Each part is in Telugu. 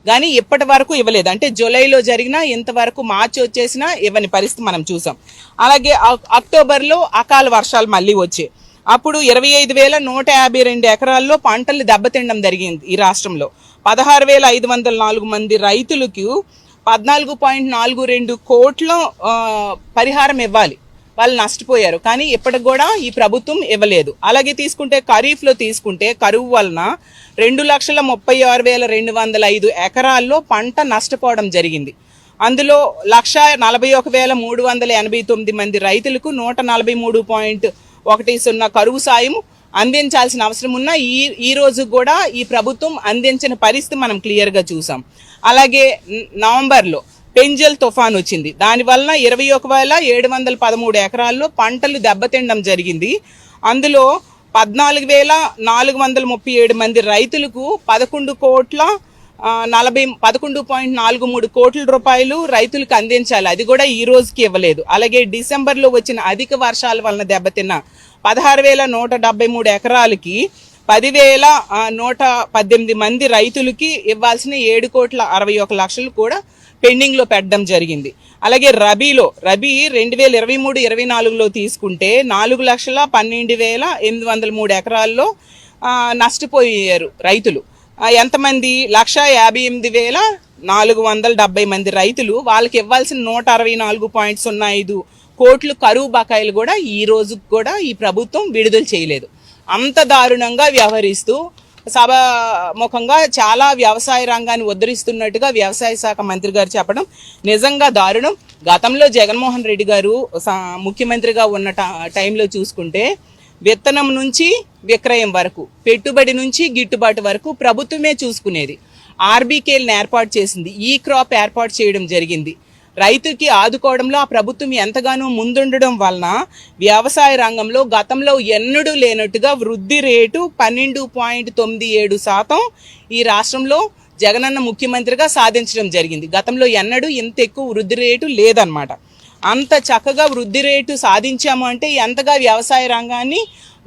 కానీ ఇప్పటి వరకు ఇవ్వలేదు. అంటే జూలైలో జరిగినా ఇంతవరకు మార్చి వచ్చేసినా ఇవ్వని పరిస్థితి మనం చూసాం. అలాగే అక్టోబర్లో అకాల వర్షాలు మళ్ళీ వచ్చాయి. అప్పుడు 25,152 ఎకరాల్లో పంటలు దెబ్బతినడం జరిగింది. ఈ రాష్ట్రంలో 16,504 మంది రైతులకు 14.42 కోట్ల పరిహారం ఇవ్వాలి. వాళ్ళు నష్టపోయారు, కానీ ఇప్పటికి కూడా ఈ ప్రభుత్వం ఇవ్వలేదు. అలాగే తీసుకుంటే ఖరీఫ్లో తీసుకుంటే కరువు వలన 2,36,205 ఎకరాల్లో పంట నష్టపోవడం జరిగింది. అందులో 1,41,389 మంది రైతులకు 143.10 కరువు సాయం అందించాల్సిన అవసరం ఉన్న ఈ రోజు కూడా ఈ ప్రభుత్వం అందించిన పరిస్థితి మనం క్లియర్గా చూసాం. అలాగే నవంబర్లో పెంజల్ తుఫాన్ వచ్చింది. దానివల్ల 21,713 ఎకరాల్లో పంటలు దెబ్బతినడం జరిగింది. అందులో 14,437 మంది రైతులకు 11.43 కోట్ల రూపాయలు రైతులకు అందించాలి. అది కూడా ఈ రోజుకి ఇవ్వలేదు. అలాగే డిసెంబర్లో వచ్చిన అధిక వర్షాల వలన దెబ్బతిన్న 16,173 ఎకరాలకి 10,118 మంది రైతులకి ఇవ్వాల్సిన 7,61,00,000 కూడా పెండింగ్లో పెట్టడం జరిగింది. అలాగే రబీ 2023-24లో తీసుకుంటే 4,12,803 ఎకరాల్లో నష్టపోయారు రైతులు. ఎంతమంది? 1,58,470 మంది రైతులు. వాళ్ళకి ఇవ్వాల్సిన 164.05 కోట్లు కరువు బకాయిలు కూడా ఈ రోజు కూడా ఈ ప్రభుత్వం విడుదల చేయలేదు. అంత దారుణంగా వ్యవహరిస్తూ సభాముఖంగా చాలా వ్యవసాయ రంగాన్ని ఉద్ధరిస్తున్నట్టుగా వ్యవసాయ శాఖ మంత్రి గారు చెప్పడం నిజంగా దారుణం. గతంలో జగన్మోహన్ రెడ్డి గారు ముఖ్యమంత్రిగా ఉన్న టైంలో చూసుకుంటే విత్తనం నుంచి విక్రయం వరకు, పెట్టుబడి నుంచి గిట్టుబాటు వరకు ప్రభుత్వమే చూసుకునేది. ఆర్బీకేలను ఏర్పాటు చేసింది, ఈ క్రాప్ ఏర్పాటు చేయడం జరిగింది. రైతుకి ఆదుకోవడంలో ఆ ప్రభుత్వం ఎంతగానో ముందుండడం వలన వ్యవసాయ రంగంలో గతంలో ఎన్నడూ లేనట్టుగా వృద్ధి రేటు 12.97% ఈ రాష్ట్రంలో జగనన్న ముఖ్యమంత్రిగా సాధించడం జరిగింది. గతంలో ఎన్నడూ ఇంత ఎక్కువ వృద్ధి రేటు లేదన్నమాట. అంత చక్కగా వృద్ధి రేటు సాధించాము అంటే ఎంతగా వ్యవసాయ రంగాన్ని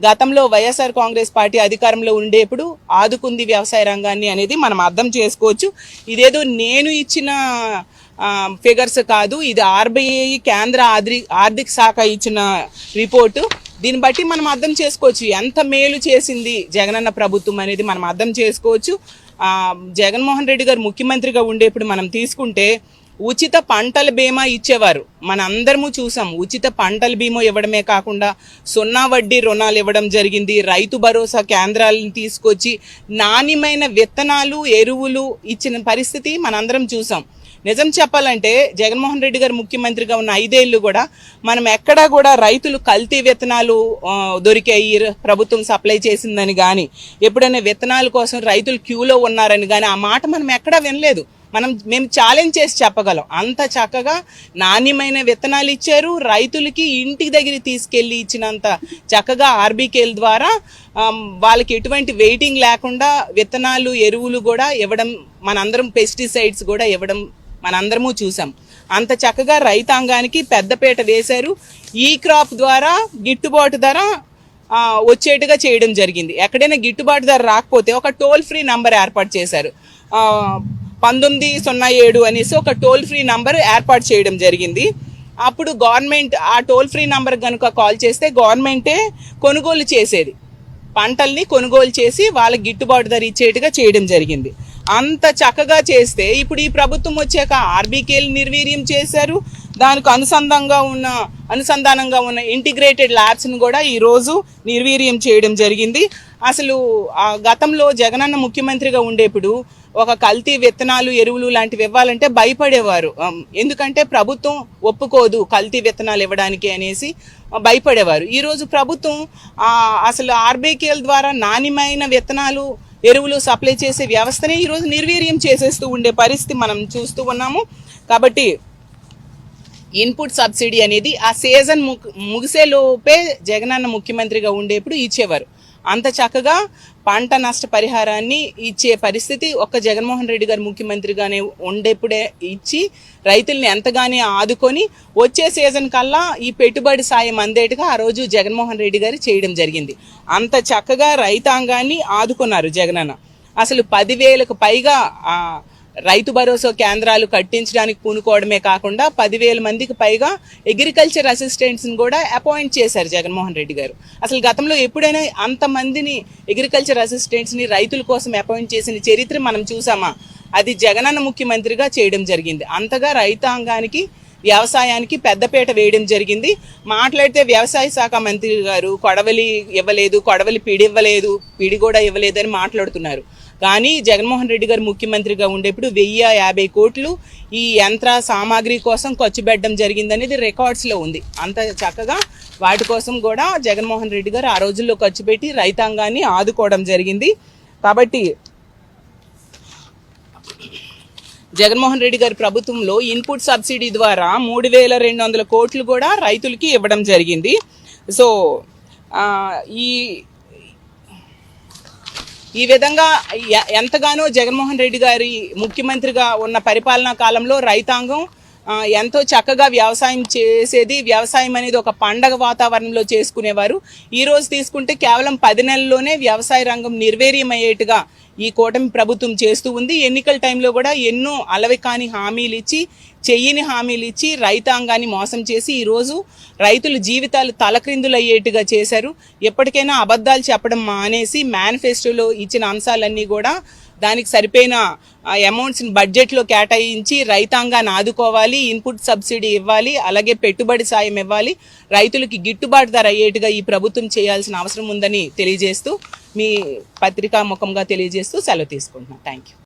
గతంలో వైఎస్ఆర్ కాంగ్రెస్ పార్టీ అధికారంలో ఉండేప్పుడు ఆదుకుంది వ్యవసాయ రంగాన్ని అనేది మనం అర్థం చేసుకోవచ్చు. ఇదేదో నేను ఇచ్చిన ఫిగర్స్ కాదు, ఇది ఆర్బీఐ కేంద్ర ఆర్థిక శాఖ ఇచ్చిన రిపోర్టు. దీన్ని బట్టి మనం అర్థం చేసుకోవచ్చు ఎంత మేలు చేసింది జగనన్న ప్రభుత్వం అనేది మనం అర్థం చేసుకోవచ్చు. జగన్మోహన్ రెడ్డి గారు ముఖ్యమంత్రిగా ఉండేప్పుడు మనం తీసుకుంటే ఉచిత పంటల బీమా ఇచ్చేవారు. మన అందరము చూసాం. ఉచిత పంటల బీమా ఇవ్వడమే కాకుండా 0 వడ్డీ రుణాలు ఇవ్వడం జరిగింది. రైతు భరోసా కేంద్రాలను తీసుకొచ్చి నాణ్యమైన విత్తనాలు, ఎరువులు ఇచ్చిన పరిస్థితి మనందరం చూసాం. నిజం చెప్పాలంటే జగన్మోహన్ రెడ్డి గారు ముఖ్యమంత్రిగా ఉన్న 5 ఏళ్ళు కూడా మనం ఎక్కడా కూడా రైతులు కల్తీ విత్తనాలు దొరికాయి ప్రభుత్వం సప్లై చేసిందని కానీ, ఎప్పుడైనా విత్తనాల కోసం రైతులు క్యూలో ఉన్నారని కానీ ఆ మాట మనం ఎక్కడా వినలేదు. మేము ఛాలెంజ్ చేసి చెప్పగలం. అంత చక్కగా నాణ్యమైన విత్తనాలు ఇచ్చారు. రైతులకి ఇంటికి దగ్గర తీసుకెళ్ళి ఇచ్చినంత చక్కగా ఆర్బీకేల ద్వారా వాళ్ళకి ఎటువంటి వెయిటింగ్ లేకుండా విత్తనాలు, ఎరువులు కూడా ఇవ్వడం, మనందరం పెస్టిసైడ్స్ కూడా ఇవ్వడం మనందరము చూసాం. అంత చక్కగా రైతాంగానికి పెద్దపీట వేశారు. ఈ క్రాప్ ద్వారా గిట్టుబాటు ధర వచ్చేట్టుగా చేయడం జరిగింది. ఎక్కడైనా గిట్టుబాటు ధర రాకపోతే ఒక టోల్ ఫ్రీ నంబర్ ఏర్పాటు చేశారు. 1907 అనేసి ఒక టోల్ ఫ్రీ నంబర్ ఏర్పాటు చేయడం జరిగింది. అప్పుడు గవర్నమెంట్ ఆ టోల్ ఫ్రీ నంబర్ కనుక కాల్ చేస్తే గవర్నమెంటే కొనుగోలు చేసేది, పంటల్ని కొనుగోలు చేసి వాళ్ళకి గిట్టుబాటు ధర ఇచ్చేట్టుగా చేయడం జరిగింది. అంత చక్కగా చేస్తే ఇప్పుడు ఈ ప్రభుత్వం వచ్చాక ఆర్బీకేలు నిర్వీర్యం చేశారు. దానికి అనుసంధానంగా ఉన్న ఇంటిగ్రేటెడ్ ల్యాబ్స్ను కూడా ఈరోజు నిర్వీర్యం చేయడం జరిగింది. అసలు గతంలో జగనన్న ముఖ్యమంత్రిగా ఉండేప్పుడు ఒక కల్తీ విత్తనాలు, ఎరువులు లాంటివి ఇవ్వాలంటే భయపడేవారు. ఎందుకంటే ప్రభుత్వం ఒప్పుకోదు కల్తీ విత్తనాలు ఇవ్వడానికి అనేసి భయపడేవారు. ఈరోజు ప్రభుత్వం అసలు ఆర్బీకేల ద్వారా నాణ్యమైన విత్తనాలు, ఎరువులు సప్లై చేసే వ్యవస్థనే ఈరోజు నిర్వీర్యం చేసేస్తూ ఉండే పరిస్థితి మనం చూస్తూ ఉన్నాము. కాబట్టి ఇన్పుట్ సబ్సిడీ అనేది ఆ సీజన్ ముగిసేలోపే జగనన్న ముఖ్యమంత్రిగా ఉండేప్పుడు ఇచ్చేవారు. అంత చక్కగా పంట నష్ట పరిహారాన్ని ఇచ్చే పరిస్థితి ఒక్క జగన్మోహన్ రెడ్డి గారు ముఖ్యమంత్రిగానే ఉండేప్పుడే ఇచ్చి రైతుల్ని ఎంతగానే ఆదుకొని వచ్చే సీజన్ కల్లా ఈ పెట్టుబడి సాయం అందేట్టుగా ఆ రోజు జగన్మోహన్ రెడ్డి గారు చేయడం జరిగింది. అంత చక్కగా రైతాంగాన్ని ఆదుకున్నారు జగనన్న. అసలు 10,000కు పైగా రైతు భరోసా కేంద్రాలు కట్టించడానికి పూనుకోవడమే కాకుండా 10,000 మందికి పైగా అగ్రికల్చర్ అసిస్టెంట్స్ని కూడా అపాయింట్ చేశారు జగన్మోహన్ రెడ్డి గారు. అసలు గతంలో ఎప్పుడైనా అంతమందిని అగ్రికల్చర్ అసిస్టెంట్స్ని రైతుల కోసం అపాయింట్ చేసిన చరిత్ర మనం చూసామా? అది జగనన్న ముఖ్యమంత్రిగా చేయడం జరిగింది. అంతగా రైతాంగానికి వ్యవసాయానికి పెద్దపీట వేయడం జరిగింది. మాట్లాడితే వ్యవసాయ శాఖ మంత్రి గారు కొడవలి ఇవ్వలేదు, కొడవలి పిడి ఇవ్వలేదు, పిడి కూడా ఇవ్వలేదు అని మాట్లాడుతున్నారు. కానీ జగన్మోహన్ రెడ్డి గారు ముఖ్యమంత్రిగా ఉండేప్పుడు 1,050 కోట్లు ఈ యంత్ర సామాగ్రి కోసం ఖర్చు పెట్టడం జరిగిందనేది రికార్డ్స్లో ఉంది. అంత చక్కగా వాటి కోసం కూడా జగన్మోహన్ రెడ్డి గారు ఆ రోజుల్లో ఖర్చు పెట్టి రైతాంగాన్ని ఆదుకోవడం జరిగింది. కాబట్టి జగన్మోహన్ రెడ్డి గారి ప్రభుత్వంలో ఇన్పుట్ సబ్సిడీ ద్వారా 3,200 కోట్లు కూడా రైతులకి ఇవ్వడం జరిగింది. సో ఈ విధంగా ఎంతగానో జగన్మోహన్ రెడ్డి గారి ముఖ్యమంత్రిగా ఉన్న పరిపాలనా కాలంలో రైతాంగం ఎంతో చక్కగా వ్యవసాయం చేసేది. వ్యవసాయం అనేది ఒక పండగ వాతావరణంలో చేసుకునేవారు. ఈరోజు తీసుకుంటే కేవలం 10 నెలల్లోనే వ్యవసాయ రంగం నిర్వీర్యమయ్యేట్టుగా ఈ కూటమి ప్రభుత్వం చేస్తూ ఉంది. ఎన్నికల టైంలో కూడా ఎన్నో అలవి కాని హామీలు ఇచ్చి, చెయ్యని హామీలు ఇచ్చి రైతాంగాన్ని మోసం చేసి ఈరోజు రైతుల జీవితాలు తలక్రిందులు అయ్యేట్టుగా చేశారు. ఎప్పటికైనా అబద్ధాలు చెప్పడం మానేసి మేనిఫెస్టోలో ఇచ్చిన అంశాలన్నీ కూడా దానికి సరిపోయిన అమౌంట్స్ని బడ్జెట్లో కేటాయించి రైతాంగాన్ని ఆదుకోవాలి, ఇన్పుట్ సబ్సిడీ ఇవ్వాలి, అలాగే పెట్టుబడి సాయం ఇవ్వాలి, రైతులకి గిట్టుబాటు ధర అయ్యేట్టుగా ఈ ప్రభుత్వం చేయాల్సిన అవసరం ఉందని తెలియజేస్తూ మీ పత్రికా ముఖంగా తెలియజేస్తూ సెలవు తీసుకుంటున్నాను. Thank you.